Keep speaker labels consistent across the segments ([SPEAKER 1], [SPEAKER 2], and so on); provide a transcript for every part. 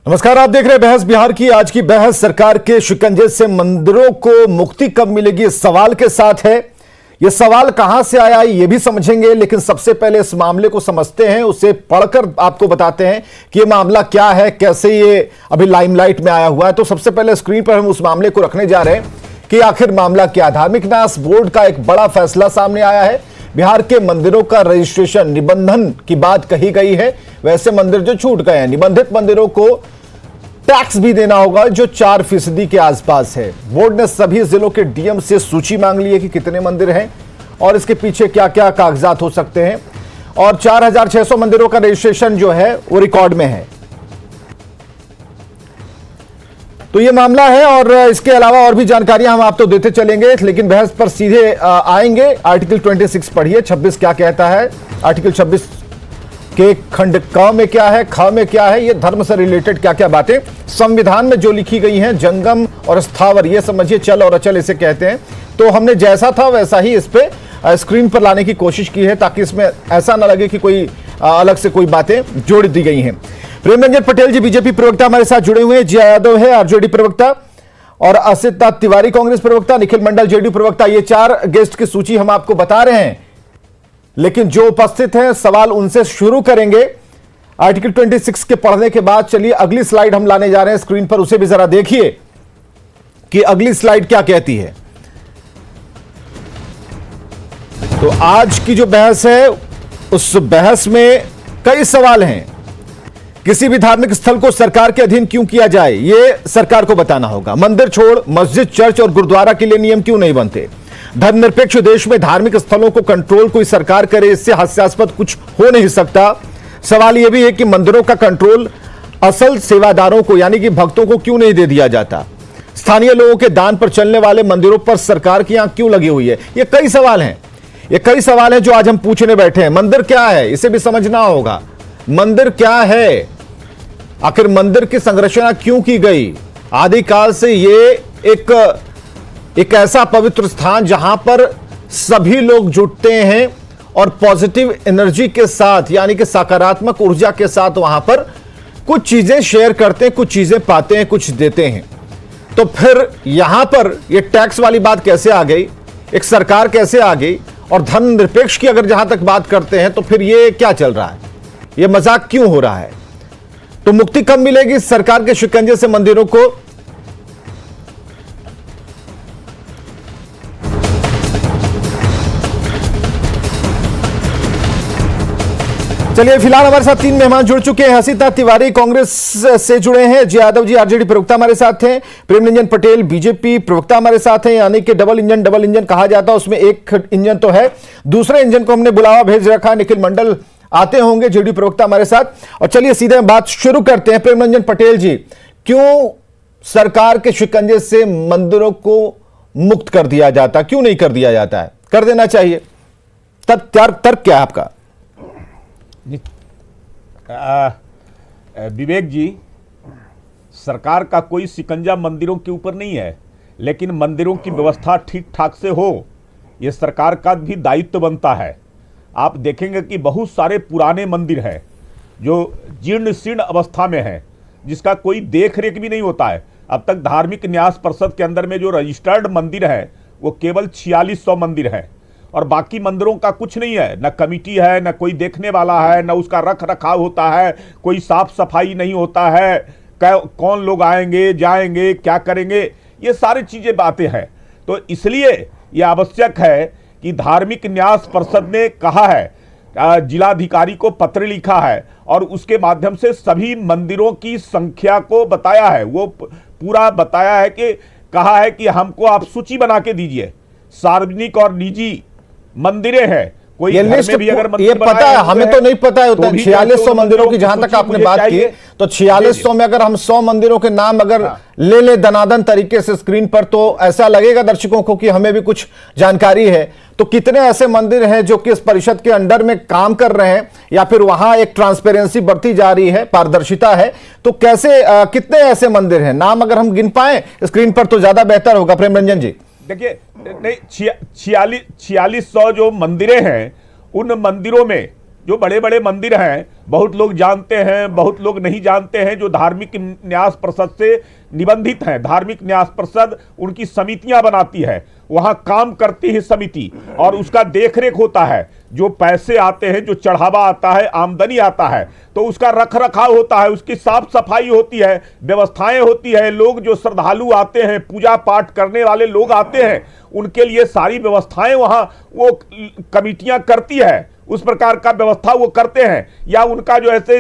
[SPEAKER 1] नमस्कार, आप देख रहे हैं बहस बिहार की। आज की बहस सरकार के शिकंजे से मंदिरों को मुक्ति कब मिलेगी, इस सवाल के साथ है। यह सवाल कहां से आया ये भी समझेंगे, लेकिन सबसे पहले इस मामले को समझते हैं, उसे पढ़कर आपको बताते हैं कि यह मामला क्या है, कैसे ये अभी लाइमलाइट में आया हुआ है। तो सबसे पहले स्क्रीन पर हम उस मामले को रखने जा रहे हैं कि आखिर मामला क्या। धार्मिक न्यास बोर्ड का एक बड़ा फैसला सामने आया है। बिहार के मंदिरों का रजिस्ट्रेशन, निबंधन की बात कही गई है। वैसे मंदिर जो छूट गए हैं, निबंधित मंदिरों को टैक्स भी देना होगा जो 4% के आसपास है। बोर्ड ने सभी जिलों के डीएम से सूची मांग ली है कि कितने मंदिर हैं और इसके पीछे क्या क्या कागजात हो सकते हैं। और 4600 मंदिरों का रजिस्ट्रेशन जो है वो रिकॉर्ड में है। तो ये मामला है और इसके अलावा और भी जानकारियां हम आपको देते चलेंगे, लेकिन बहस पर सीधे आएंगे। आर्टिकल 26 पढ़िए, 26 क्या कहता है। आर्टिकल 26 के खंड क में क्या है, ख में क्या है, ये धर्म से रिलेटेड क्या क्या बातें संविधान में जो लिखी गई हैं। जंगम और स्थावर, ये समझिए चल और अचल इसे कहते हैं। तो हमने जैसा था वैसा ही इस पे स्क्रीन पर लाने की कोशिश की है, ताकि इसमें ऐसा ना लगे कि कोई अलग से कोई बातें जोड़ दी गई हैं। प्रेम रंजन पटेल जी बीजेपी प्रवक्ता हमारे साथ जुड़े हुए हैं। जिया यादव है आरजेडी प्रवक्ता, और असित नाथ तिवारी कांग्रेस प्रवक्ता, निखिल मंडल जेडीयू प्रवक्ता। ये 4 गेस्ट की सूची हम आपको बता रहे हैं, लेकिन जो उपस्थित हैं सवाल उनसे शुरू करेंगे आर्टिकल 26 के पढ़ने के बाद। चलिए अगली स्लाइड हम लाने जा रहे हैं स्क्रीन पर, उसे भी जरा देखिए कि अगली स्लाइड क्या कहती है। तो आज की जो बहस है उस बहस में कई सवाल हैं। किसी भी धार्मिक स्थल को सरकार के अधीन क्यों किया जाए, यह सरकार को बताना होगा। मंदिर छोड़ मस्जिद, चर्च और गुरुद्वारा के लिए नियम क्यों नहीं बनते। धर्मनिरपेक्ष देश में धार्मिक स्थलों को कंट्रोल कोई सरकार करे, इससे हास्यास्पद कुछ हो नहीं सकता। सवाल यह भी है कि मंदिरों का कंट्रोल असल सेवादारों को यानी कि भक्तों को क्यों नहीं दे दिया जाता। स्थानीय लोगों के दान पर चलने वाले मंदिरों पर सरकार की आंख क्यों लगी हुई है। ये कई सवाल हैं, ये कई सवाल हैं जो आज हम पूछने बैठे हैं। मंदिर क्या है, इसे भी समझना होगा। मंदिर क्या है, आखिर मंदिर की संरचना क्यों की गई। आदिकाल से ये एक ऐसा पवित्र स्थान जहां पर सभी लोग जुटते हैं और पॉजिटिव एनर्जी के साथ यानी कि सकारात्मक ऊर्जा के साथ वहां पर कुछ चीजें शेयर करते हैं, कुछ चीजें पाते हैं, कुछ देते हैं। तो फिर यहां पर ये टैक्स वाली बात कैसे आ गई, एक सरकार कैसे आ गई। और धर्मनिरपेक्ष की अगर जहां तक बात करते हैं तो फिर ये क्या चल रहा है, ये मजाक क्यों हो रहा है। तो मुक्ति कब मिलेगी सरकार के शिकंजे से मंदिरों को। चलिए फिलहाल हमारे साथ 3 मेहमान जुड़ चुके हैं। असित नाथ तिवारी कांग्रेस से जुड़े हैं, जिया यादव जी आरजेडी प्रवक्ता हमारे साथ हैं, प्रेम रंजन पटेल बीजेपी प्रवक्ता हमारे साथ हैं। यानी कि डबल इंजन कहा जाता है, उसमें एक इंजन तो है, दूसरे इंजन को हमने बुलावा भेज रखा। निखिल मंडल आते होंगे, जेडीयू प्रवक्ता हमारे साथ। और चलिए सीधे बात शुरू करते हैं। प्रेम रंजन पटेल जी, क्यों सरकार के शिकंजे से मंदिरों को मुक्त कर दिया जाता, क्यों नहीं कर दिया जाता है, कर देना चाहिए, तर्क क्या है आपका।
[SPEAKER 2] विवेक जी, सरकार का कोई शिकंजा मंदिरों के ऊपर नहीं है, लेकिन मंदिरों की व्यवस्था ठीक ठाक से हो, यह सरकार का भी दायित्व बनता है। आप देखेंगे कि बहुत सारे पुराने मंदिर हैं जो जीर्ण शीर्ण अवस्था में हैं, जिसका कोई देख रेख भी नहीं होता है। अब तक धार्मिक न्यास परिषद के अंदर में जो रजिस्टर्ड मंदिर है वो केवल 4600 मंदिर है, और बाकी मंदिरों का कुछ नहीं है, न कमिटी है, न कोई देखने वाला है, न उसका रख रखाव होता है, कोई साफ सफाई नहीं होता है, कौन लोग आएंगे जाएंगे क्या करेंगे, ये सारी चीज़ें बातें हैं। तो इसलिए यह आवश्यक है कि धार्मिक न्यास परिषद ने कहा है, जिलाधिकारी को पत्र लिखा है और उसके माध्यम से सभी मंदिरों की संख्या को बताया है। वो पूरा बताया है कि कहा है कि हमको आप सूची बना के दीजिए, सार्वजनिक और निजी मंदिरें हैं, कोई लिस्ट भी अगर
[SPEAKER 1] ये पता है, हमें तो नहीं पता है। 4600 मंदिरों की जहां तक आपने बात की, तो 4600 में अगर हम 100 मंदिरों के नाम अगर ले दनादन तरीके से स्क्रीन पर, तो ऐसा लगेगा दर्शकों को कि हमें भी कुछ जानकारी है। तो कितने ऐसे मंदिर हैं जो कि इस परिषद के अंडर में काम कर रहे हैं, या फिर वहां एक ट्रांसपेरेंसी बढ़ती जा रही है, पारदर्शिता है। तो कैसे कितने ऐसे मंदिर हैं, नाम अगर हम गिन पाए स्क्रीन पर तो ज्यादा बेहतर होगा। प्रेम रंजन जी
[SPEAKER 2] देखिए, नहीं 4600 जो मंदिरें हैं, उन मंदिरों में जो बड़े बड़े मंदिर हैं, बहुत लोग जानते हैं, बहुत लोग नहीं जानते हैं, जो धार्मिक न्यास परिषद से निबंधित हैं। धार्मिक न्यास परिषद उनकी समितियां बनाती है, वहां काम करती है समिति, और उसका देखरेख होता है। जो पैसे आते हैं, जो चढ़ावा आता है, आमदनी आता है, तो उसका रख रखाव होता है, उसकी साफ सफाई होती है, व्यवस्थाएं होती है। लोग जो श्रद्धालु आते हैं, पूजा पाठ करने वाले लोग आते हैं, उनके लिए सारी व्यवस्थाएं वहां वो कमिटियां करती है, उस प्रकार का व्यवस्था वो करते हैं। या उनका जो ऐसे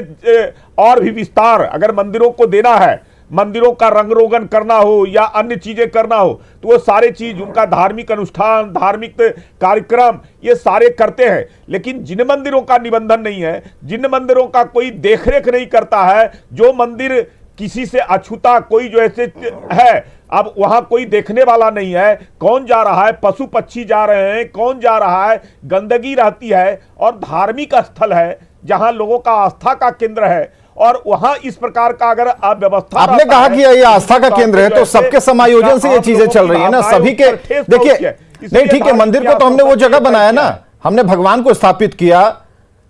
[SPEAKER 2] और भी विस्तार अगर मंदिरों को देना है, मंदिरों का रंग रोगन करना हो या अन्य चीजें करना हो, तो वो सारे चीज, उनका धार्मिक अनुष्ठान, धार्मिक कार्यक्रम, ये सारे करते हैं। लेकिन जिन मंदिरों का निबंधन नहीं है, जिन मंदिरों का कोई देखरेख नहीं करता है, जो मंदिर किसी से अछूता कोई जो ऐसे है, अब वहां कोई देखने वाला नहीं है, कौन जा रहा है, पशु पक्षी जा रहे हैं, कौन जा रहा है, गंदगी रहती है, और धार्मिक स्थल है जहां लोगों का आस्था का केंद्र है, और वहां इस प्रकार का अगर आप व्यवस्था,
[SPEAKER 1] आपने कहा कि ये आस्था का केंद्र है, तो सबके समायोजन से ये चीजें चल रही है ना, सभी के। देखिए, नहीं ठीक है, मंदिर को तो हमने वो जगह बनाया ना, हमने भगवान को स्थापित किया।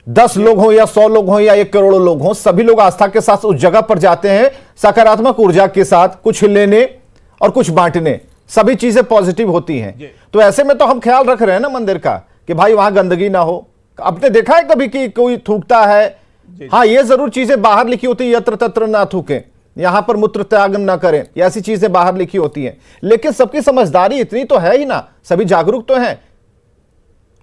[SPEAKER 1] 10 लोग हों या 100 लोग हों या 1 करोड़ लोग हों, सभी लोग आस्था के साथ उस जगह पर जाते हैं, सकारात्मक ऊर्जा के साथ, कुछ लेने और कुछ बांटने, सभी चीजें पॉजिटिव होती हैं। तो ऐसे में तो हम ख्याल रख रहे हैं ना मंदिर का कि भाई वहां गंदगी ना हो। आपने देखा है कभी कि कोई थूकता है? हाँ, ये जरूर चीजें बाहर लिखी होती है, यत्र तत्र ना थूकें, यहां पर मूत्र त्याग ना करें, ऐसी चीजें बाहर लिखी होती हैं। लेकिन सबकी समझदारी इतनी तो है ही ना, सभी जागरूक तो हैं।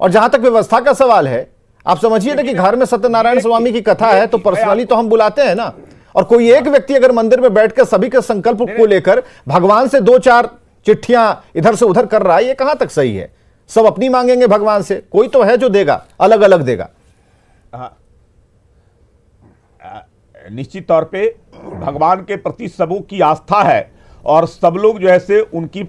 [SPEAKER 1] और जहां तक व्यवस्था का सवाल है, आप समझिए ना कि घर में सत्यनारायण स्वामी की कथा है, तो पर्सनली तो हम बुलाते हैं ना, और कोई एक व्यक्ति अगर मंदिर में बैठकर सभी के संकल्प को लेकर भगवान से 2-4 चिट्ठियां इधर से उधर कर रहा है, ये कहां तक सही है? सब अपनी मांगेंगे भगवान से, कोई तो है जो देगा, अलग अलग देगा।
[SPEAKER 2] निश्चित तौर पे भगवान के प्रति सबों की आस्था है, और सब लोग जो है से उनकी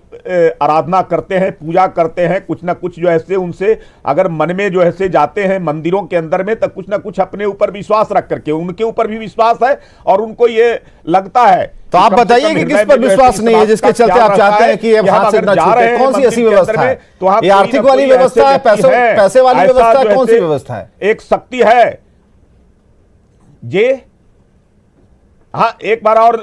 [SPEAKER 2] आराधना करते हैं, पूजा करते हैं, कुछ ना कुछ जो है से उनसे अगर मन में जो है से जाते हैं मंदिरों के अंदर में, तो कुछ ना कुछ अपने ऊपर विश्वास रख करके, उनके ऊपर भी विश्वास है, और उनको ये लगता है।
[SPEAKER 1] तो आप बताइए कि किस पर विश्वास नहीं है जिसके चलते आप चाहते हैं कि ये हाथ से ना छूटे? कौन सी ऐसी व्यवस्था है? ये आर्थिक वाली व्यवस्था है, पैसे वाली व्यवस्था है, कौन सी व्यवस्था है?
[SPEAKER 2] एक शक्ति है ये। हाँ, एक बार और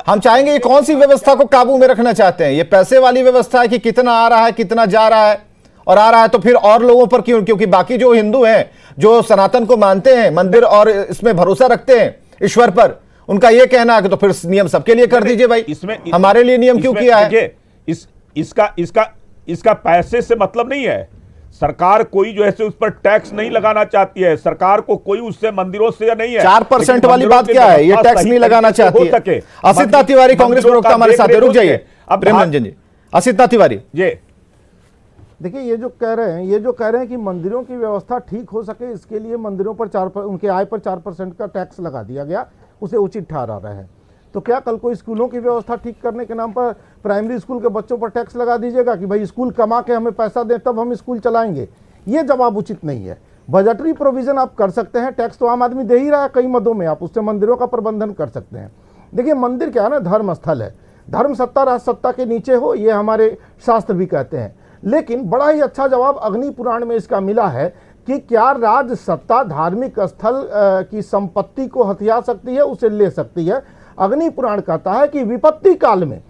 [SPEAKER 1] हम चाहेंगे, ये कौन सी व्यवस्था को काबू में रखना चाहते हैं? ये पैसे वाली व्यवस्था है कि कितना आ रहा है, कितना जा रहा है, और आ रहा है तो फिर और लोगों पर क्यों? क्योंकि बाकी जो हिंदू हैं, जो सनातन को मानते हैं, मंदिर और इसमें भरोसा रखते हैं ईश्वर पर, उनका ये कहना है कि तो फिर नियम सबके लिए कर दीजिए भाई, इसमें हमारे लिए नियम क्यों किया है?
[SPEAKER 2] इसका पैसे से मतलब नहीं है। सरकार कोई जो है उस पर टैक्स नहीं लगाना चाहती है, सरकार को कोई उससे मंदिरों से नहीं है।
[SPEAKER 1] 4% वाली बात क्या है? ये टैक्स नहीं लगाना चाहती है। असिता तिवारी कांग्रेस प्रवक्ता हमारे साथ है, रुक जाइए प्रेम रंजन जी। असिता तिवारी जी,
[SPEAKER 3] देखिए, ये जो कह रहे हैं कि मंदिरों की व्यवस्था ठीक हो सके, इसके लिए मंदिरों पर उनके आय पर 4% का टैक्स लगा दिया गया, उसे उचित ठहरा रहे हैं। तो क्या कल को स्कूलों की व्यवस्था ठीक करने के नाम पर प्राइमरी स्कूल के बच्चों पर टैक्स लगा दीजिएगा कि भाई स्कूल कमा के हमें पैसा दें तब हम स्कूल चलाएंगे? ये जवाब उचित नहीं है। बजटरी प्रोविजन आप कर सकते हैं, टैक्स तो आम आदमी दे ही रहा है कई मदों में, आप उससे मंदिरों का प्रबंधन कर सकते हैं। देखिए, मंदिर क्या है ना, धर्म स्थल है, धर्म सत्ता राज सत्ता के नीचे हो, ये हमारे शास्त्र भी कहते हैं। लेकिन बड़ा ही अच्छा जवाब अग्नि पुराण में इसका मिला है कि क्या राज सत्ता धार्मिक स्थल की संपत्ति को हथिया सकती है, उसे ले सकती है? अग्नि पुराण कहता है कि विपत्ति काल में,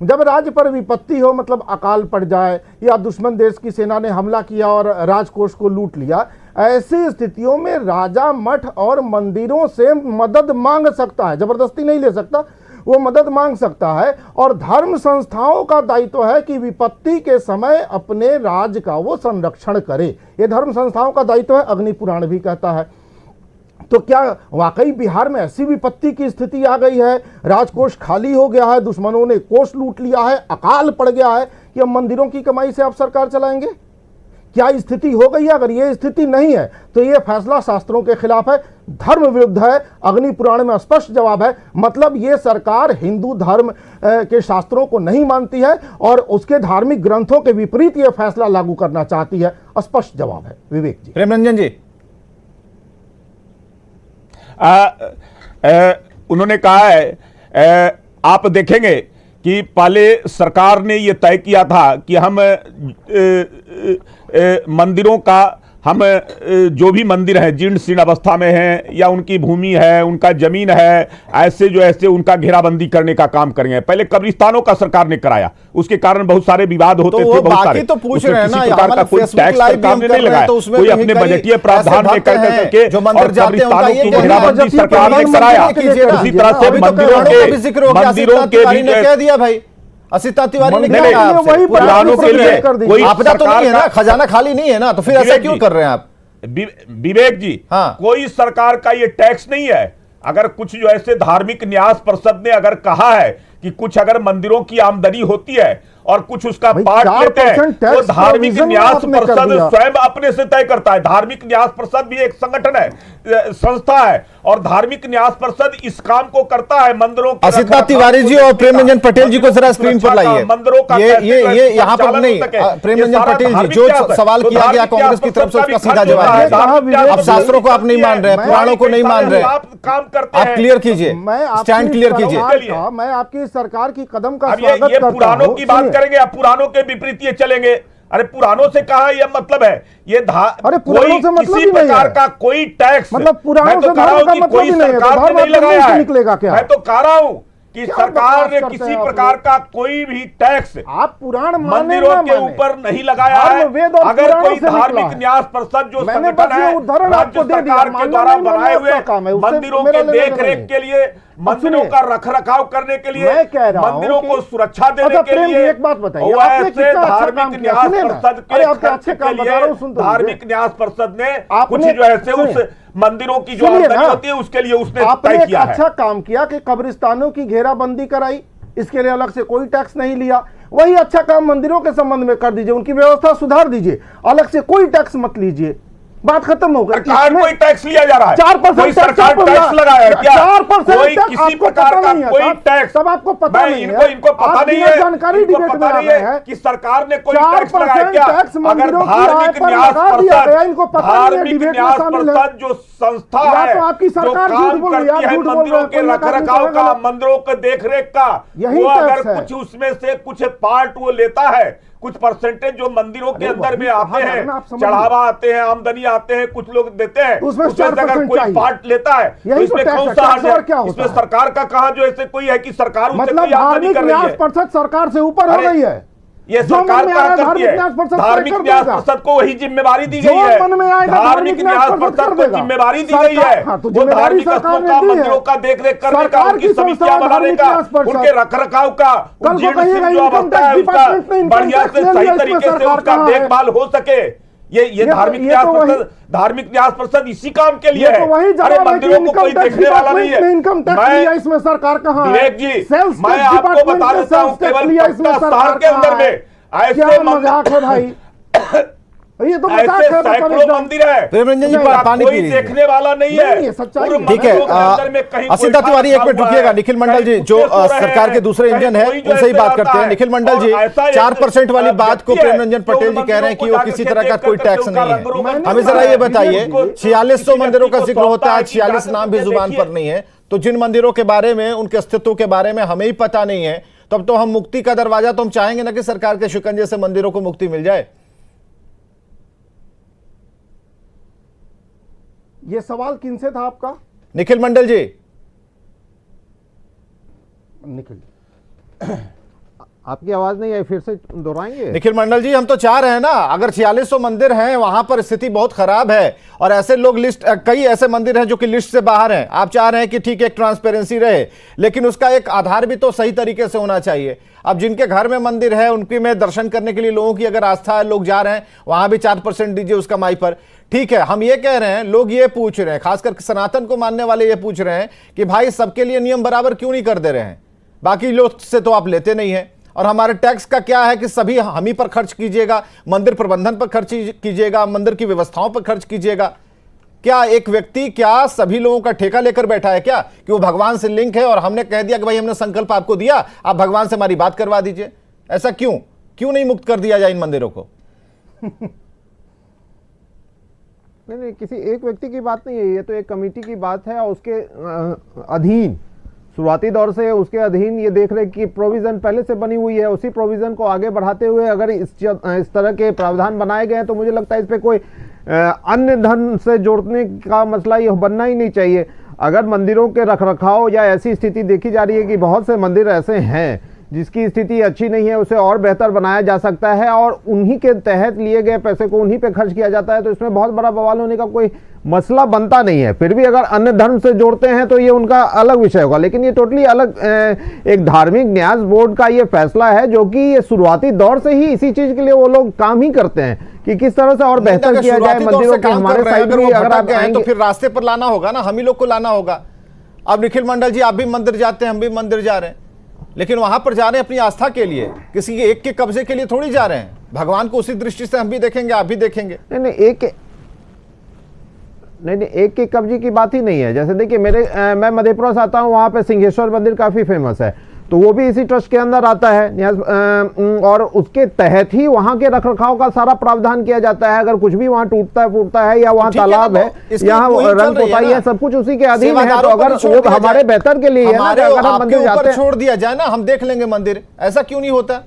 [SPEAKER 3] जब राज्य पर विपत्ति हो, मतलब अकाल पड़ जाए या दुश्मन देश की सेना ने हमला किया और राजकोष को लूट लिया, ऐसी स्थितियों में राजा मठ और मंदिरों से मदद मांग सकता है, जबरदस्ती नहीं ले सकता, वो मदद मांग सकता है। और धर्म संस्थाओं का दायित्व है कि विपत्ति के समय अपने राज्य का वो संरक्षण करे, ये धर्म संस्थाओं का दायित्व है, अग्नि पुराण भी कहता है। तो क्या वाकई बिहार में ऐसी विपत्ति की स्थिति आ गई है, राजकोष खाली हो गया है, दुश्मनों ने कोष लूट लिया है, अकाल पड़ गया है कि अब मंदिरों की कमाई से आप सरकार चलाएंगे? क्या स्थिति हो गई है? अगर ये स्थिति नहीं है तो ये फैसला शास्त्रों के खिलाफ है, धर्म विरुद्ध है। अग्नि पुराण में स्पष्ट जवाब है, मतलब ये सरकार हिंदू धर्म के शास्त्रों को नहीं मानती है और उसके धार्मिक ग्रंथों के विपरीत ये फैसला लागू करना चाहती है। स्पष्ट जवाब है। विवेक जी।
[SPEAKER 1] प्रेम रंजन जी,
[SPEAKER 2] उन्होंने कहा है, आप देखेंगे कि पहले सरकार ने यह तय किया था कि हम मंदिरों का हम जो भी मंदिर हैं जीर्ण शीर्ण अवस्था में हैं या उनकी भूमि है, उनका जमीन है, ऐसे जो ऐसे उनका घेराबंदी करने का काम करेंगे। पहले कब्रिस्तानों का सरकार ने कराया, उसके कारण बहुत सारे विवाद होते थे, बहुत सारे।
[SPEAKER 1] तो पूछ रहे हैं ना,
[SPEAKER 2] प्रकार का कोई टैक्स सरकार ने नहीं लगाया, कोई अपने बजटीय प्रावधान लेकर करके और कब्रिस्तानों की घेराबंदी सरकार ने कराया। इसी तरह से मंदिरों के भी
[SPEAKER 1] कह दिया भाई, असिता तिवारी ने क्या कहा आपसे?
[SPEAKER 3] वही
[SPEAKER 2] पुरानों के लिए कोई
[SPEAKER 1] आपदा तो नहीं है ना, खजाना खाली नहीं है ना, तो फिर ऐसा क्यों कर रहे हैं आप?
[SPEAKER 2] विवेक जी,
[SPEAKER 1] हाँ।
[SPEAKER 2] कोई सरकार का ये टैक्स नहीं है। अगर कुछ जो ऐसे धार्मिक न्यास परिषद ने अगर कहा है कि कुछ अगर मंदिरों की आमदनी होती है और कुछ उसका पार्ट लेते हैं, तो धार्मिक न्यास परिषद स्वयं अपने से तय करता है। धार्मिक न्यास परिषद भी एक संगठन है, संस्था है, और धार्मिक न्यास परिषद इस काम को करता है। मंदिरों के
[SPEAKER 1] असिता तिवारी जी और प्रेम रंजन पटेल जी को जरा स्क्रीन पर लाइए।
[SPEAKER 2] मंदिरों का
[SPEAKER 1] ये यहाँ पर नहीं, प्रेम रंजन पटेल जी, जो सवाल किया गया कांग्रेस की तरफ से उसका सीधा जवाब है। अब शास्त्रों को आप नहीं मान रहे, पुराणों को नहीं मान रहे,
[SPEAKER 2] आप काम करते हैं,
[SPEAKER 1] आप क्लियर कीजिए, स्टैंड क्लियर कीजिए।
[SPEAKER 3] मैं आपकी सरकार की कदम का
[SPEAKER 2] अब
[SPEAKER 3] स्वागत करता हूं।
[SPEAKER 2] पुरानों की बात करेंगे या पुरानों के विपरीत ये चलेंगे? अरे पुरानों से कहा यह मतलब है ये
[SPEAKER 3] अरे पुरानों से मतलब
[SPEAKER 2] किसी
[SPEAKER 3] ही नहीं
[SPEAKER 2] प्रकार
[SPEAKER 3] है।
[SPEAKER 2] का कोई टैक्स,
[SPEAKER 3] मतलब पुरानों
[SPEAKER 2] मैं तो
[SPEAKER 3] से
[SPEAKER 2] कह रहा हूं
[SPEAKER 3] धर्म
[SPEAKER 2] कि
[SPEAKER 3] का मतलब
[SPEAKER 2] कोई
[SPEAKER 3] ही नहीं है,
[SPEAKER 2] सरकार
[SPEAKER 3] तो
[SPEAKER 2] ने
[SPEAKER 3] धर्म
[SPEAKER 2] नहीं लगाया
[SPEAKER 3] से
[SPEAKER 2] है।
[SPEAKER 3] निकलेगा क्या?
[SPEAKER 2] मैं तो कह रहा हूं कि
[SPEAKER 3] क्या
[SPEAKER 2] सरकार ने
[SPEAKER 3] बकवास
[SPEAKER 2] किसी
[SPEAKER 3] करते हैं
[SPEAKER 2] प्रकार का कोई भी टैक्स
[SPEAKER 3] आप पुराण माने
[SPEAKER 2] मंदिरों
[SPEAKER 3] ना
[SPEAKER 2] के
[SPEAKER 3] माने,
[SPEAKER 2] ऊपर नहीं लगाया है।
[SPEAKER 3] धर्म, वेद और
[SPEAKER 2] अगर
[SPEAKER 3] पुराणों
[SPEAKER 2] कोई
[SPEAKER 3] से निकला
[SPEAKER 2] धार्मिक
[SPEAKER 3] है।
[SPEAKER 2] न्यास परिषद जो
[SPEAKER 3] मैंने
[SPEAKER 2] संगठन
[SPEAKER 3] बस ये
[SPEAKER 2] है
[SPEAKER 3] उदाहरण
[SPEAKER 2] राज्य
[SPEAKER 3] आपको दे दिया,
[SPEAKER 2] सरकार के
[SPEAKER 3] मानना
[SPEAKER 2] द्वारा
[SPEAKER 3] नहीं मानना
[SPEAKER 2] बनाए हुए
[SPEAKER 3] आपका काम है, उससे
[SPEAKER 2] मंदिरों
[SPEAKER 3] मेरा
[SPEAKER 2] के
[SPEAKER 3] लेना
[SPEAKER 2] देख रेख
[SPEAKER 3] नहीं।
[SPEAKER 2] के लिए, मंदिरों
[SPEAKER 3] सुनिए,
[SPEAKER 2] का रख रखाव करने के लिए,
[SPEAKER 3] मैं कह रहा हूं
[SPEAKER 2] मंदिरों
[SPEAKER 3] कि-
[SPEAKER 2] को सुरक्षा देने
[SPEAKER 3] अच्छा,
[SPEAKER 2] के
[SPEAKER 3] प्रेम जी,
[SPEAKER 2] लिए,
[SPEAKER 3] एक बात बताइए,
[SPEAKER 2] और
[SPEAKER 3] आपने
[SPEAKER 2] ऐसे
[SPEAKER 3] कितना अच्छा काम
[SPEAKER 2] धार्मिक
[SPEAKER 3] किया?
[SPEAKER 2] न्यास
[SPEAKER 3] सुनिए ना,
[SPEAKER 2] परिषद
[SPEAKER 3] अरे
[SPEAKER 2] के
[SPEAKER 3] आपके
[SPEAKER 2] खर्च
[SPEAKER 3] अच्छे
[SPEAKER 2] के
[SPEAKER 3] काम बता रहा हूं, सुन तो
[SPEAKER 2] लिए धार्मिक
[SPEAKER 3] लीजिए।
[SPEAKER 2] न्यास परिषद ने कुछ
[SPEAKER 3] आपने-
[SPEAKER 2] जो ऐसे उस
[SPEAKER 3] सुनिए,
[SPEAKER 2] मंदिरों की जो
[SPEAKER 3] सुनिए
[SPEAKER 2] आमदनी
[SPEAKER 3] ना,
[SPEAKER 2] होती है उसके लिए उसने
[SPEAKER 3] आपने
[SPEAKER 2] तय
[SPEAKER 3] एक
[SPEAKER 2] किया है।
[SPEAKER 3] अच्छा काम किया कि कब्रिस्तानों की घेराबंदी कराई, इसके लिए अलग से कोई टैक्स नहीं लिया। वही अच्छा काम मंदिरों के संबंध में कर दीजिए, उनकी व्यवस्था सुधार दीजिए, अलग से कोई टैक्स मत लीजिए, बात खत्म हो गई।
[SPEAKER 2] सरकार कोई टैक्स लिया जा रहा है?
[SPEAKER 3] 4%
[SPEAKER 2] कोई सरकार टैक्स लगाया है क्या?
[SPEAKER 3] 4%
[SPEAKER 2] कोई
[SPEAKER 3] टैक्स
[SPEAKER 2] किसी
[SPEAKER 3] आपको
[SPEAKER 2] प्रकार
[SPEAKER 3] पता
[SPEAKER 2] का
[SPEAKER 3] नहीं है,
[SPEAKER 2] कोई
[SPEAKER 3] साहब?
[SPEAKER 2] टैक्स?
[SPEAKER 3] तब आपको पता नहीं है।
[SPEAKER 2] इनको पता
[SPEAKER 3] आप
[SPEAKER 2] नहीं
[SPEAKER 3] बिना
[SPEAKER 2] है,
[SPEAKER 3] जानकारी
[SPEAKER 2] इनको
[SPEAKER 3] डिबेट
[SPEAKER 2] पता
[SPEAKER 3] में आ
[SPEAKER 2] नहीं
[SPEAKER 3] रहे
[SPEAKER 2] है
[SPEAKER 3] हैं
[SPEAKER 2] कि सरकार ने कोई
[SPEAKER 3] 4%
[SPEAKER 2] टैक्स लगाया क्या?
[SPEAKER 3] टैक्स
[SPEAKER 2] अगर
[SPEAKER 3] मंदिरों की आय
[SPEAKER 2] धार्मिक
[SPEAKER 3] पर
[SPEAKER 2] न्यास
[SPEAKER 3] लगा दिया गया,
[SPEAKER 2] परिषद,
[SPEAKER 3] इनको पता नहीं है,
[SPEAKER 2] धार्मिक
[SPEAKER 3] डिबेट में
[SPEAKER 2] न्यास
[SPEAKER 3] शामिल है।
[SPEAKER 2] परिषद जो संस्था
[SPEAKER 3] या
[SPEAKER 2] है,
[SPEAKER 3] तो आपकी
[SPEAKER 2] जो
[SPEAKER 3] सरकार झूठ
[SPEAKER 2] काम
[SPEAKER 3] बोल रही है,
[SPEAKER 2] करती
[SPEAKER 3] आप
[SPEAKER 2] है
[SPEAKER 3] झूठ बोल
[SPEAKER 2] मंदिरों
[SPEAKER 3] रहे
[SPEAKER 2] के
[SPEAKER 3] हैं,
[SPEAKER 2] रख
[SPEAKER 3] कोई
[SPEAKER 2] रखाव
[SPEAKER 3] आदमी
[SPEAKER 2] का,
[SPEAKER 3] कहेगा।
[SPEAKER 2] मंदिरों के देख रेख का,
[SPEAKER 3] यही
[SPEAKER 2] वो अगर
[SPEAKER 3] टैक्स है।
[SPEAKER 2] कुछ उसमें से कुछ पार्ट वो लेता है, कुछ परसेंटेज जो मंदिरों के अंदर में आते हैं, चढ़ावा आते हैं, आमदनी आते हैं, कुछ लोग देते हैं,
[SPEAKER 3] उसमें
[SPEAKER 2] उसमें से अगर कोई पार्ट लेता है तो
[SPEAKER 3] यही
[SPEAKER 2] इसमें
[SPEAKER 3] तो
[SPEAKER 2] कौन
[SPEAKER 3] टैक्स
[SPEAKER 2] सा
[SPEAKER 3] है,
[SPEAKER 2] हर्ज
[SPEAKER 3] टैक्स और क्या
[SPEAKER 2] है?
[SPEAKER 3] होता
[SPEAKER 2] इसमें
[SPEAKER 3] है?
[SPEAKER 2] सरकार का कहा जो ऐसे कोई है कि सरकार उससे
[SPEAKER 3] मतलब
[SPEAKER 2] कोई आमदनी
[SPEAKER 3] धार्मिक
[SPEAKER 2] कर रही
[SPEAKER 3] न्यास
[SPEAKER 2] है?
[SPEAKER 3] परिषद सरकार से ऊपर हो
[SPEAKER 2] अरे,
[SPEAKER 3] गई है।
[SPEAKER 2] ये
[SPEAKER 3] जो
[SPEAKER 2] सरकार
[SPEAKER 3] मन में
[SPEAKER 2] क्या
[SPEAKER 3] आ रहा है,
[SPEAKER 2] करती है?
[SPEAKER 3] धार्मिक न्यास परिषद
[SPEAKER 2] धार्मिक
[SPEAKER 3] तय कर
[SPEAKER 2] न्यास
[SPEAKER 3] देगा।
[SPEAKER 2] परिषद को वही जिम्मेवारी दी
[SPEAKER 3] जो
[SPEAKER 2] गई है।
[SPEAKER 3] मन में आएगा,
[SPEAKER 2] धार्मिक न्यास परिषद
[SPEAKER 3] कर
[SPEAKER 2] को
[SPEAKER 3] देगा।
[SPEAKER 2] जिम्मेवारी दी गई
[SPEAKER 3] सरकार-
[SPEAKER 2] है
[SPEAKER 3] हाँ, तो
[SPEAKER 2] वो
[SPEAKER 3] जिम्मेवारी
[SPEAKER 2] धार्मिक
[SPEAKER 3] सरकार
[SPEAKER 2] स्थलों
[SPEAKER 3] ने
[SPEAKER 2] का,
[SPEAKER 3] दी है।
[SPEAKER 2] मंदिरों का देख रेख करने का,
[SPEAKER 3] सरकार
[SPEAKER 2] उनकी
[SPEAKER 3] की संस्था
[SPEAKER 2] समितियां
[SPEAKER 3] है
[SPEAKER 2] बनाने
[SPEAKER 3] धार्मिक
[SPEAKER 2] का,
[SPEAKER 3] न्यास परिषद।
[SPEAKER 2] उनके रख रखाव का,
[SPEAKER 3] कल को
[SPEAKER 2] जीर्ण
[SPEAKER 3] कहिएगा
[SPEAKER 2] शीर्ण जो
[SPEAKER 3] इनकम
[SPEAKER 2] अवस्था
[SPEAKER 3] टैक्स
[SPEAKER 2] है उसका
[SPEAKER 3] डिपार्टमेंट ने इनकम
[SPEAKER 2] बढ़िया
[SPEAKER 3] टैक्स
[SPEAKER 2] से
[SPEAKER 3] ले
[SPEAKER 2] सही
[SPEAKER 3] लिया,
[SPEAKER 2] तरीके
[SPEAKER 3] इसमें
[SPEAKER 2] से
[SPEAKER 3] सरकार
[SPEAKER 2] उसका
[SPEAKER 3] कहाँ है?
[SPEAKER 2] देखभाल हो सके। ये धार्मिक न्यास परिषद, धार्मिक न्यास परिषद इसी काम के लिए
[SPEAKER 3] ये
[SPEAKER 2] है।
[SPEAKER 3] तो वही
[SPEAKER 2] अरे
[SPEAKER 3] जवाब है कि
[SPEAKER 2] मंदिरों को
[SPEAKER 3] इनकम
[SPEAKER 2] कोई
[SPEAKER 3] टैक्स
[SPEAKER 2] देखने वाला नहीं
[SPEAKER 3] डिपार्टमेंट ने इनकम टैक्स
[SPEAKER 2] है।
[SPEAKER 3] लिया, इसमें सरकार कहाँ है?
[SPEAKER 2] विवेक जी,
[SPEAKER 3] सेल्स
[SPEAKER 2] मैं
[SPEAKER 3] टैक्स
[SPEAKER 2] आपको
[SPEAKER 3] डिपार्टमेंट
[SPEAKER 2] बता
[SPEAKER 3] ने
[SPEAKER 2] देता हूं,
[SPEAKER 3] सेल्स टैक्स
[SPEAKER 2] केवल
[SPEAKER 3] लिया, इसमें
[SPEAKER 2] पटना
[SPEAKER 3] सरकार
[SPEAKER 2] शहर के अंदर
[SPEAKER 3] कहाँ
[SPEAKER 2] में
[SPEAKER 3] है?
[SPEAKER 2] ऐसे
[SPEAKER 3] क्या मजाक है भाई? ये तो मजाक
[SPEAKER 2] ऐसे
[SPEAKER 3] है, पता
[SPEAKER 2] सैकड़ों
[SPEAKER 3] नहीं
[SPEAKER 2] मंदिर है,
[SPEAKER 1] प्रेम रंजन जी,
[SPEAKER 2] उनका
[SPEAKER 1] पानी
[SPEAKER 2] कोई
[SPEAKER 1] पी लीजिए।
[SPEAKER 2] देखने वाला नहीं
[SPEAKER 3] नहीं,
[SPEAKER 2] है।
[SPEAKER 3] ये सच्चाई
[SPEAKER 2] पूरे
[SPEAKER 3] है।
[SPEAKER 1] ठीक है,
[SPEAKER 2] मंदिरों के अंदर में कहीं कोई
[SPEAKER 1] असिता तिवारी एक मिनट
[SPEAKER 2] खा हुआ
[SPEAKER 1] रुकिएगा।
[SPEAKER 2] है,
[SPEAKER 1] निखिल मंडल जी
[SPEAKER 2] कहीं
[SPEAKER 1] जो
[SPEAKER 2] कुत्ते सो रहे
[SPEAKER 1] सरकार के
[SPEAKER 2] हैं,
[SPEAKER 1] दूसरे
[SPEAKER 2] कहीं
[SPEAKER 1] इंजन है
[SPEAKER 2] कोई जो
[SPEAKER 1] उनसे ही
[SPEAKER 2] ऐसे
[SPEAKER 1] बात
[SPEAKER 2] आता
[SPEAKER 1] करते हैं।
[SPEAKER 2] है।
[SPEAKER 1] निखिल मंडल
[SPEAKER 2] और
[SPEAKER 1] जी,
[SPEAKER 2] ऐसा एक
[SPEAKER 1] 4% वाली बात को
[SPEAKER 2] व्यक्ति है,
[SPEAKER 1] प्रेम रंजन
[SPEAKER 2] जो
[SPEAKER 1] पटेल जी कह रहे हैं कि वो
[SPEAKER 2] मंदिरों
[SPEAKER 1] किसी
[SPEAKER 2] को
[SPEAKER 1] तरह का
[SPEAKER 2] जाकर
[SPEAKER 1] कोई
[SPEAKER 2] के
[SPEAKER 1] टैक्स
[SPEAKER 2] उनका
[SPEAKER 1] नहीं
[SPEAKER 2] रंग-रोगन
[SPEAKER 1] है।
[SPEAKER 3] मैंने
[SPEAKER 1] हमें जरा ये
[SPEAKER 3] बताया,
[SPEAKER 1] बताइए,
[SPEAKER 3] किसी
[SPEAKER 1] 4600 मंदिरों का जिक्र होता है,
[SPEAKER 2] कि
[SPEAKER 1] 46 नाम भी जुबान पर नहीं है, तो जिन मंदिरों के बारे में, उनके अस्तित्व के बारे में हमें ही पता नहीं है, तब तो हम मुक्ति का दरवाजा तो हम चाहेंगे ना कि सरकार के शिकंजे से मंदिरों को मुक्ति मिल जाए।
[SPEAKER 3] ये सवाल किनसे था आपका?
[SPEAKER 1] निखिल मंडल जी।
[SPEAKER 3] निखिल,
[SPEAKER 4] आपकी आवाज नहीं आई, फिर से दोहराएंगे?
[SPEAKER 1] निखिल मंडल जी, हम तो चाह रहे हैं ना, अगर 4600 मंदिर हैं, वहां पर स्थिति बहुत खराब है और ऐसे लोग लिस्ट, कई ऐसे मंदिर हैं जो कि लिस्ट से बाहर हैं। आप चाह रहे हैं कि ठीक है एक ट्रांसपेरेंसी रहे, लेकिन उसका एक आधार भी तो सही तरीके से होना चाहिए। अब जिनके घर में मंदिर है, उनकी में दर्शन करने के लिए लोगों की अगर आस्था है, लोग जा रहे हैं, वहां भी 4% दीजिए उसका माई पर। ठीक है, हम ये कह रहे हैं, लोग ये पूछ रहे हैं, खासकर सनातन को मानने वाले ये पूछ रहे हैं कि भाई सबके लिए नियम बराबर क्यों नहीं कर दे रहे हैं? बाकी लोग से तो आप लेते नहीं है, और हमारे टैक्स का क्या है कि सभी हम ही पर खर्च कीजिएगा, मंदिर प्रबंधन पर खर्च कीजिएगा, मंदिर की व्यवस्थाओं पर खर्च कीजिएगा। क्या एक व्यक्ति क्या सभी लोगों का ठेका लेकर बैठा है क्या कि वो भगवान से लिंक है और हमने कह दिया कि भाई हमने संकल्प आपको दिया, आप भगवान से हमारी बात करवा दीजिए? ऐसा क्यों नहीं मुक्त कर दिया जाए इन मंदिरों को?
[SPEAKER 4] नहीं, किसी एक व्यक्ति की बात नहीं है, ये तो एक कमेटी की बात है और उसके अधीन शुरुआती दौर से उसके अधीन ये देख रहे कि प्रोविजन पहले से बनी हुई है, उसी प्रोविजन को आगे बढ़ाते हुए अगर इस तरह के प्रावधान बनाए गए हैं तो मुझे लगता है इस पे कोई अन्य धन से जोड़ने का मसला ये बनना ही नहीं चाहिए। अगर मंदिरों के रखरखाव या ऐसी स्थिति देखी जा रही है कि बहुत से मंदिर ऐसे हैं जिसकी स्थिति अच्छी नहीं है, उसे और बेहतर बनाया जा सकता है और उन्हीं के तहत लिए गए पैसे को उन्हीं पे खर्च किया जाता है, तो इसमें बहुत बड़ा बवाल होने का कोई मसला बनता नहीं है। फिर भी अगर अन्य धर्म से जोड़ते हैं तो ये उनका अलग विषय होगा, लेकिन ये टोटली अलग एक धार्मिक न्यास बोर्ड का ये फैसला है जो कि ये शुरुआती दौर से ही इसी चीज के लिए वो लोग काम ही करते हैं कि किस तरह से और बेहतर किया जाए मंदिरों के। हमारे साइड भी अगर आप
[SPEAKER 1] आएंगे तो फिर रास्ते पर लाना होगा ना, हम ही लोग को लाना होगा। अब निखिल मंडल जी, आप भी मंदिर जाते हैं, हम भी मंदिर जा रहे हैं, लेकिन वहां पर जा रहे हैं अपनी आस्था के लिए, किसी के एक के कब्जे के लिए थोड़ी जा रहे हैं। भगवान को उसी दृष्टि से हम भी देखेंगे, आप भी देखेंगे।
[SPEAKER 4] नहीं, एक के कब्जे की बात ही नहीं है। जैसे देखिए मैं मधेपुरा से आता हूँ, वहाँ पे सिंहेश्वर मंदिर काफ़ी फेमस है, तो वो भी इसी ट्रस्ट के अंदर आता है और उसके तहत ही वहाँ के रखरखाव का सारा प्रावधान किया जाता है। अगर कुछ भी वहाँ टूटता है फूटता है या वहाँ तालाब है, यहाँ रंग पोताई है, सब कुछ उसी के अधीन है। तो अगर वो हमारे बेहतर के लिए है ना, अगर हम मंदिर जाते हैं,
[SPEAKER 1] छोड़ दिया जाए ना, हम देख लेंगे मंदिर, ऐसा क्यों नहीं होता?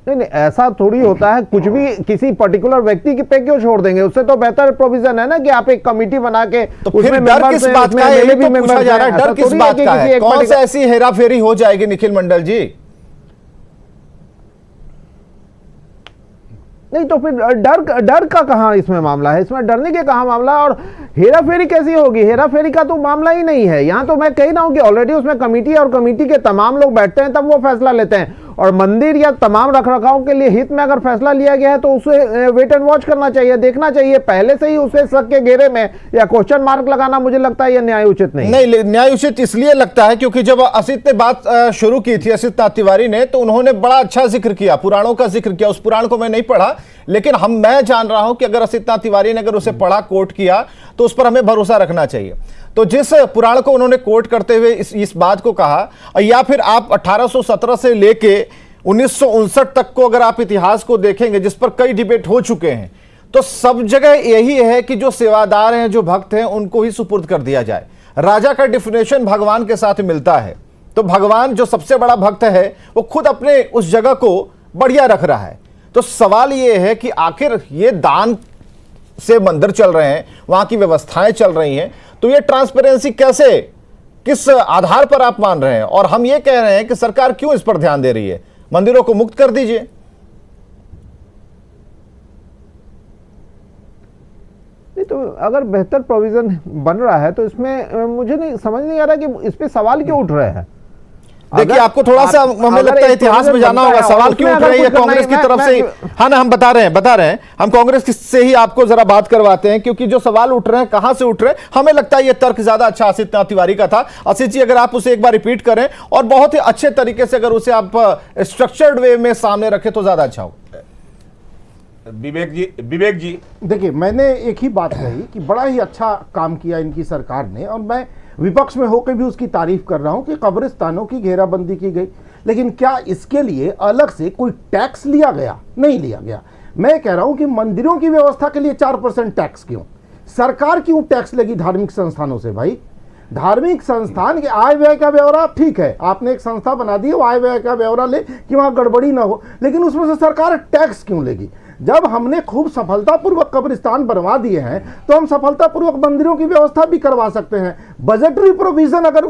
[SPEAKER 4] नहीं, ऐसा थोड़ी होता है। कुछ भी किसी पर्टिकुलर व्यक्ति के पे क्यों छोड़ देंगे? उससे तो बेहतर प्रोविजन है ना कि आप एक कमेटी बना के
[SPEAKER 1] तो फिर डर किस बात का है? तो पूछा जा रहा है, डर किस बात का है? कौन से ऐसी हेरा फेरी हो जाएगी निखिल मंडल जी?
[SPEAKER 4] नहीं तो फिर डर का कहां इसमें मामला है? इसमें डरने के कहां मामला है? और हेरा फेरी कैसी होगी? हेरा फेरी का तो मामला ही नहीं है। यहाँ तो मैं कह रहा हूं कि ऑलरेडी उसमें कमेटी और कमेटी के तमाम लोग बैठते हैं, तब वो फैसला लेते हैं। और मंदिर या तमाम रखरखाव के लिए हित में अगर फैसला लिया गया है तो उसे वेट एंड वॉच करना चाहिए, देखना चाहिए। पहले से ही उसे शक के घेरे में या क्वेश्चन मार्क लगाना, मुझे लगता है यह न्याय उचित नहीं।
[SPEAKER 1] न्याय उचित इसलिए लगता है क्योंकि जब असित ने बात शुरू की थी, असित नाथ तिवारी ने, तो उन्होंने बड़ा अच्छा जिक्र किया, पुराणों का जिक्र किया। उस पुराण को मैं नहीं पढ़ा, लेकिन मैं जान रहा हूं कि अगर असित नाथ तिवारी ने अगर उसे पढ़ा, कोट किया, तो उस पर हमें भरोसा रखना चाहिए। तो जिस पुराण को उन्होंने कोट करते हुए इस बात को कहा, या फिर आप 1817 से लेके 1959 तक को अगर आप इतिहास को देखेंगे, जिस पर कई डिबेट हो चुके हैं, तो सब जगह यही है कि जो सेवादार हैं, जो भक्त हैं, उनको ही सुपुर्द कर दिया जाए। राजा का डिफिनेशन भगवान के साथ मिलता है, तो भगवान जो सबसे बड़ा भक्त है वो खुद अपने उस जगह को बढ़िया रख रहा है। तो सवाल ये है कि आखिर ये दान से मंदिर चल रहे हैं, वहां की व्यवस्थाएं चल रही हैं, तो ये ट्रांसपेरेंसी कैसे, किस आधार पर आप मान रहे हैं? और हम ये कह रहे हैं कि सरकार क्यों इस पर ध्यान दे रही है? मंदिरों को मुक्त कर दीजिए।
[SPEAKER 4] नहीं तो अगर बेहतर प्रोविजन बन रहा है तो इसमें मुझे नहीं समझ नहीं आ रहा कि इस पे सवाल क्यों उठ रहे हैं।
[SPEAKER 1] देखिए, आपको थोड़ा सा हमें लगता है इतिहास में जाना होगा। सवाल क्यों उठ रही है कांग्रेस की तरफ से? हाँ ना, हम बता रहे हैं हम कांग्रेस से ही आपको जरा बात करवाते हैं, क्योंकि जो सवाल उठ रहे हैं, कहां से उठ रहे हैं, हमें लगता है ये तर्क ज्यादा अच्छा असित नाथ तिवारी का था। असित जी, अगर आप उसे एक बार रिपीट करें और बहुत ही अच्छे तरीके से अगर उसे आप स्ट्रक्चर्ड वे में सामने रखें तो ज्यादा अच्छा हो।
[SPEAKER 2] विवेक जी
[SPEAKER 3] देखिए, मैंने एक ही बात कही कि बड़ा ही अच्छा काम किया इनकी सरकार ने, और मैं विपक्ष में होकर भी उसकी तारीफ कर रहा हूं कि कब्रिस्तानों की घेराबंदी की गई। लेकिन क्या इसके लिए अलग से कोई टैक्स लिया गया? नहीं लिया गया। मैं कह रहा हूं कि मंदिरों की व्यवस्था के लिए 4% टैक्स क्यों? सरकार क्यों टैक्स लेगी धार्मिक संस्थानों से? भाई, धार्मिक संस्थान के आय व्यय का ब्यौरा ठीक है, आपने एक संस्था बना दी, वो आय व्यय का ब्यौरा ले कि वहां गड़बड़ी ना हो, लेकिन उसमें से सरकार टैक्स क्यों लेगी? जब हमने खूब सफलतापूर्वक कब्रिस्तान बनवा दिए हैं तो हम सफलतापूर्वक मंदिरों की व्यवस्था भी करवा सकते हैं। बजटरी प्रोविजन अगर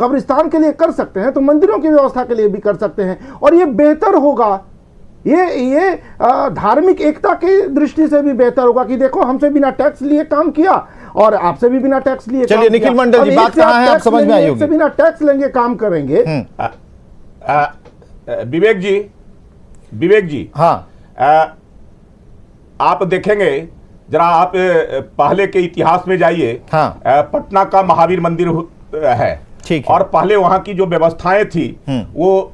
[SPEAKER 3] कब्रिस्तान के लिए कर सकते हैं तो मंदिरों की व्यवस्था के लिए भी कर सकते हैं, और ये बेहतर होगा। ये धार्मिक एकता की दृष्टि से भी बेहतर होगा कि देखो, हमसे बिना टैक्स लिए काम किया और आपसे भी बिना टैक्स लिए।
[SPEAKER 1] चलिए निखिल मंडल जी, बात कहां है आप समझ में आई होगी।
[SPEAKER 3] बिना टैक्स लेंगे काम करेंगे।
[SPEAKER 2] विवेक जी
[SPEAKER 1] हाँ,
[SPEAKER 2] आप देखेंगे जरा, आप पहले के इतिहास में जाइए।
[SPEAKER 1] हाँ।
[SPEAKER 2] पटना का महावीर मंदिर है,
[SPEAKER 1] ठीक है।
[SPEAKER 2] और पहले वहां की जो व्यवस्थाएं थी वो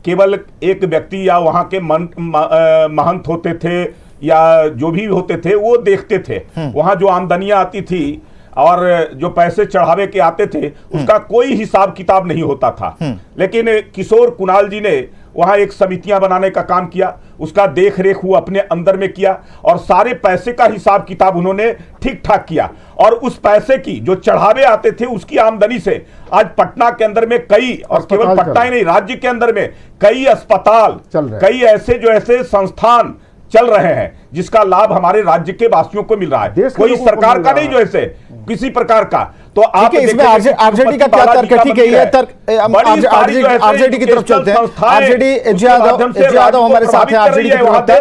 [SPEAKER 2] केवल एक व्यक्ति या वहां के महंत होते थे या जो भी होते थे वो देखते थे। वहां जो आमदनियां आती थी और जो पैसे चढ़ावे के आते थे उसका कोई हिसाब किताब नहीं होता था। लेकिन किशोर कुणाल जी ने वहां एक समितियां बनाने का काम किया, उसका देख रेख वो अपने अंदर में किया और सारे पैसे का हिसाब किताब उन्होंने ठीक ठाक किया। और उस पैसे की जो चढ़ावे आते थे उसकी आमदनी से आज पटना के अंदर में कई, और केवल पटना ही नहीं राज्य के अंदर में कई अस्पताल, कई ऐसे जो ऐसे संस्थान चल रहे हैं जिसका लाभ हमारे राज्य के वासियों को मिल रहा है, कोई सरकार का नहीं जो ऐसे किसी प्रकार का। तो आप
[SPEAKER 1] इसमें आरजेडी का क्या तर्क है? ठीक है, ये तर्क आरजेडी की तरफ चलते हैं। आरजेडी यादव हमारे साथ हैं, आरजेडी के प्रवक्ता।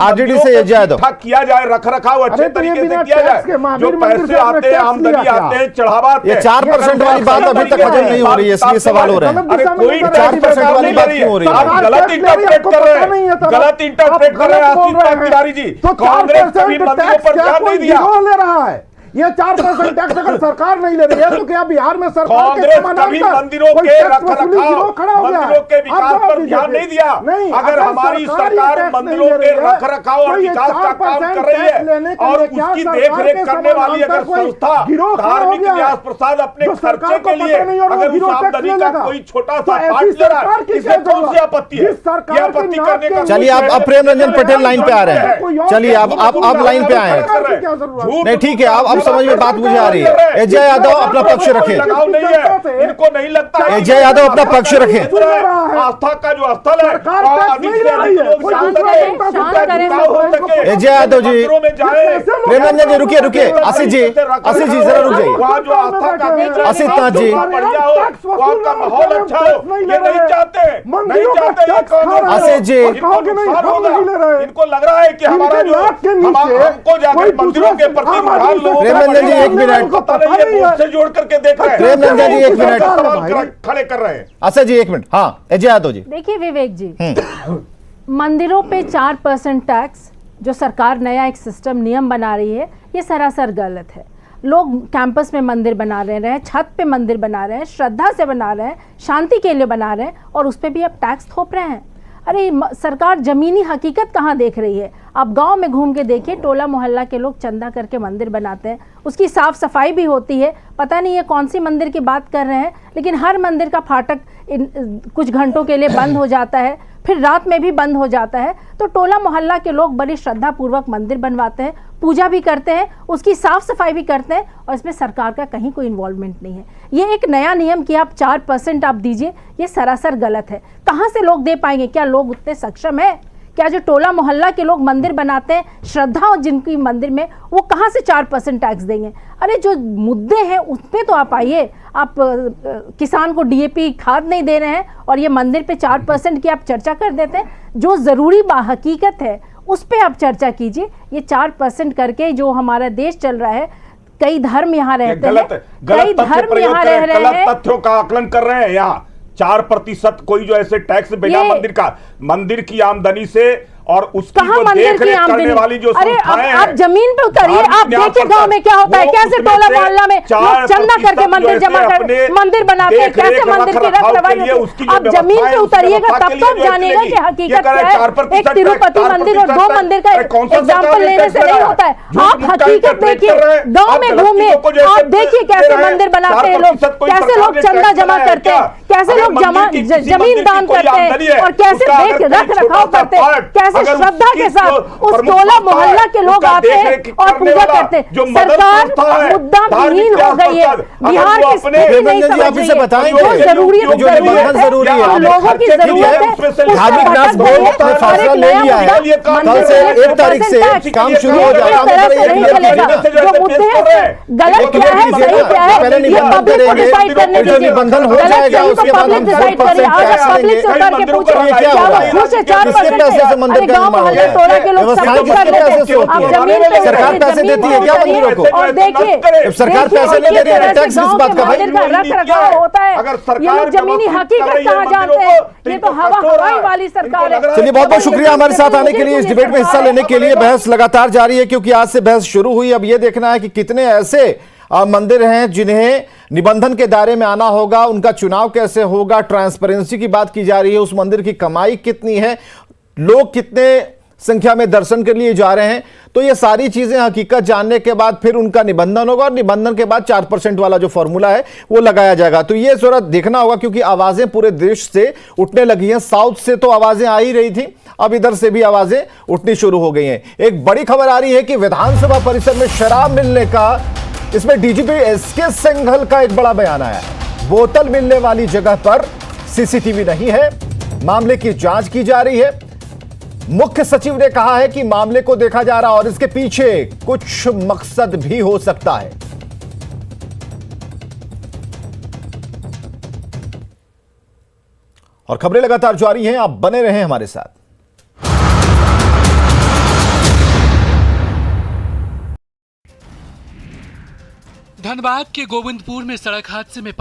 [SPEAKER 1] आरजेडी से यादव
[SPEAKER 2] किया जाए, रख रखाव अच्छे तरीके से किया जाए, जो पैसे आते हैं, आमदनी आते हैं, चढ़ावा,
[SPEAKER 1] ये 4% वाली बात अभी तक खत्म नहीं हो रही है, इसलिए सवाल हो रहे हैं।
[SPEAKER 2] अरे कोई 4% वाली बात क्यों हो रही है? आप गलत इंटरप्रेट कर रहे हैं, गलत इंटरप्रेट कर रहे हैं आशीष तिवारी जी। कांग्रेस कभी मंदिरों पर ध्यान नहीं दिया।
[SPEAKER 3] ले रहा है ये 4% टैक्स अगर सरकार नहीं ले रही है तो क्या बिहार में सरकार
[SPEAKER 2] कांग्रेस कभी मंदिरों के रखरखाव, मंदिरों के विकास पर ध्यान नहीं दिया। अगर हमारी सरकार मंदिरों के रखरखाव और विकास का काम कर रही है और उसकी देखरेख करने वाली अगर संस्था धार्मिक व्यास प्रसाद अपने खर्चे के लिए अगर उस आमदनी का कोई छोटा सा पार्ट ले रहा है, इससे कौन सी आपत्ति है? ये आपत्ति करने का
[SPEAKER 1] चलिए, आप प्रेम रंजन पटेल लाइन पे आ रहे हैं। चलिए, आप लाइन पे आए हैं। नहीं, ठीक है, आप समझ में बात मुझे आ रही है। अजय यादव अपना पक्ष रखें।
[SPEAKER 2] इनको नहीं लगता।
[SPEAKER 1] अजय यादव अपना पक्ष रखें।
[SPEAKER 2] आस्था का जो स्थल है,
[SPEAKER 1] अजय यादव जी, प्रेम रंजन जी, रुकिए। आशीष जी जरा रुक जाइए। आशीष नाथ जी,
[SPEAKER 2] वहाँ का माहौल अच्छा हो, ये नहीं चाहते।
[SPEAKER 1] आशीष जी,
[SPEAKER 2] इनको लग रहा है कि हमारा जो हमको जाकर मंदिरों के प्रति
[SPEAKER 1] प्रेम रंजन जी 1 मिनट
[SPEAKER 2] से जोड़ करके देख रहे हैं।
[SPEAKER 1] प्रेम रंजन जी 1 मिनट
[SPEAKER 2] खड़े कर रहे हैं।
[SPEAKER 1] आशा जी 1 मिनट। हाँ, अजय यादव जी।
[SPEAKER 5] देखिए विवेक जी, मंदिरों पे 4% टैक्स जो सरकार नया एक सिस्टम नियम बना रही है, ये सरासर गलत है। लोग कैंपस में मंदिर बना रहे हैं, छत पे मंदिर बना रहे हैं, श्रद्धा से बना रहे हैं, शांति के लिए बना रहे हैं, और उस पर भी अब टैक्स थोप रहे हैं। अरे सरकार जमीनी हकीकत कहाँ देख रही है? आप गांव में घूम के देखिए, टोला मोहल्ला के लोग चंदा करके मंदिर बनाते हैं, उसकी साफ सफाई भी होती है। पता नहीं ये कौन सी मंदिर की बात कर रहे हैं, लेकिन हर मंदिर का फाटक कुछ घंटों के लिए बंद हो जाता है, फिर रात में भी बंद हो जाता है। तो टोला मोहल्ला के लोग बड़ी श्रद्धा पूर्वक मंदिर बनवाते हैं, पूजा भी करते हैं, उसकी साफ सफाई भी करते हैं, और इसमें सरकार का कहीं कोई इन्वॉल्वमेंट नहीं है। ये एक नया नियम कि आप 4% आप दीजिए, ये सरासर गलत है। कहाँ से लोग दे पाएंगे? क्या लोग उतने सक्षम है? क्या जो टोला मोहल्ला के लोग मंदिर बनाते हैं, श्रद्धा और जिनकी मंदिर में, वो कहाँ से 4% टैक्स देंगे? अरे जो मुद्दे हैं उस पर तो आप आइए। आप किसान को डीएपी खाद नहीं दे रहे हैं और ये मंदिर पे 4% की आप चर्चा कर देते हैं। जो ज़रूरी हकीकत है उस पर आप चर्चा कीजिए। ये 4% करके जो हमारा देश चल रहा है, कई धर्म यहाँ रहते हैं, कई धर्म यहाँ रह रहे हैं,
[SPEAKER 2] तथ्यों का आकलन कर रहे हैं। यहाँ 4% कोई जो ऐसे टैक्स बिना मंदिर की आमदनी से और उसकी जो देखरेख करने वाली जो संस्थाएं हैं,
[SPEAKER 5] आप जमीन पे उतरिए, आप देखिए गांव में क्या होता है, कैसे टोला मोहल्ला में लोग चंदा करके मंदिर जमा कर मंदिर बनाते हैं, कैसे मंदिर की रख रखाव होती है। आप जमीन पे उतरिएगा तब तो आप जानिएगा कि हकीकत क्या है। एक तिरुपति मंदिर और 2 मंदिर का एग्जाम्पल लेने से नहीं होता है। आप हकीकत देखिए, गाँव में घूमिए, आप देखिए कैसे मंदिर बनाते हैं लोग, कैसे लोग चंदा जमा करते हैं, कैसे लोग जमीन दान करते हैं, और कैसे रख रखाव करते हैं, श्रद्धा के साथ उस टोला मोहल्ला के लोग आते हैं और पूजा करते हैं। सरकार मुद्दा विहीन हो गई है। बिहार की स्थिति नहीं समझ रही है। जो जरूरी है, लोगों की जरूरत है।
[SPEAKER 1] धार्मिक न्यास बोर्ड ने फैसला ले लिया है, कल से 1 तारीख से काम शुरू हो जाएगा।
[SPEAKER 5] जो मुद्दे हैं गलत क्या है, सही क्या है, ये पब्लिक को डिसाइड करने दीजिए।
[SPEAKER 1] निबंधन हो जाएगा उसके बाद हम 4%
[SPEAKER 5] पब्लिक से उतर के पूछे क्या वो घूसे 4%
[SPEAKER 1] गांव मोहल्ले टोला के लोग सब कुछ कर लेते हैं। आप जमीन पे सरकार पैसे देती है क्या मंदिरों को?
[SPEAKER 5] और देखिए
[SPEAKER 1] सरकार पैसे नहीं दे रही है, टैक्स किस बात का भाई?
[SPEAKER 5] रख रखाव होता है, ये लोग जमीनी हकीकत कहाँ जानते हैं? ये तो हवाई वाली सरकार है।
[SPEAKER 1] चलिए, बहुत बहुत शुक्रिया हमारे साथ आने के लिए, इस डिबेट में हिस्सा लेने के लिए। बहस लगातार जारी है क्योंकि आज से बहस शुरू हुई। अब ये देखना है कि कितने ऐसे मंदिर हैं जिन्हें निबंधन के दायरे में आना होगा, उनका चुनाव कैसे होगा, ट्रांसपेरेंसी की बात की जा रही है, उस मंदिर की कमाई कितनी है, लोग कितने संख्या में दर्शन के लिए जा रहे हैं। तो ये सारी चीजें हकीकत जानने के बाद फिर उनका निबंधन होगा और निबंधन के बाद 4% वाला जो फॉर्मूला है वो लगाया जाएगा। तो ये जरा देखना होगा, क्योंकि आवाजें पूरे देश से उठने लगी हैं। साउथ से तो आवाजें आ ही रही थी, अब इधर से भी आवाजें उठनी शुरू हो गई हैं। एक बड़ी खबर आ रही है कि विधानसभा परिसर में शराब मिलने का, इसमें डीजीपी एसके सिंघल का एक बड़ा बयान आया है। बोतल मिलने वाली जगह पर सीसीटीवी नहीं है, मामले की जांच की जा रही है। मुख्य सचिव ने कहा है कि मामले को देखा जा रहा और इसके पीछे कुछ मकसद भी हो सकता है। और खबरें लगातार जारी हैं, आप बने रहें हमारे साथ।
[SPEAKER 6] धनबाद के गोविंदपुर में सड़क हादसे में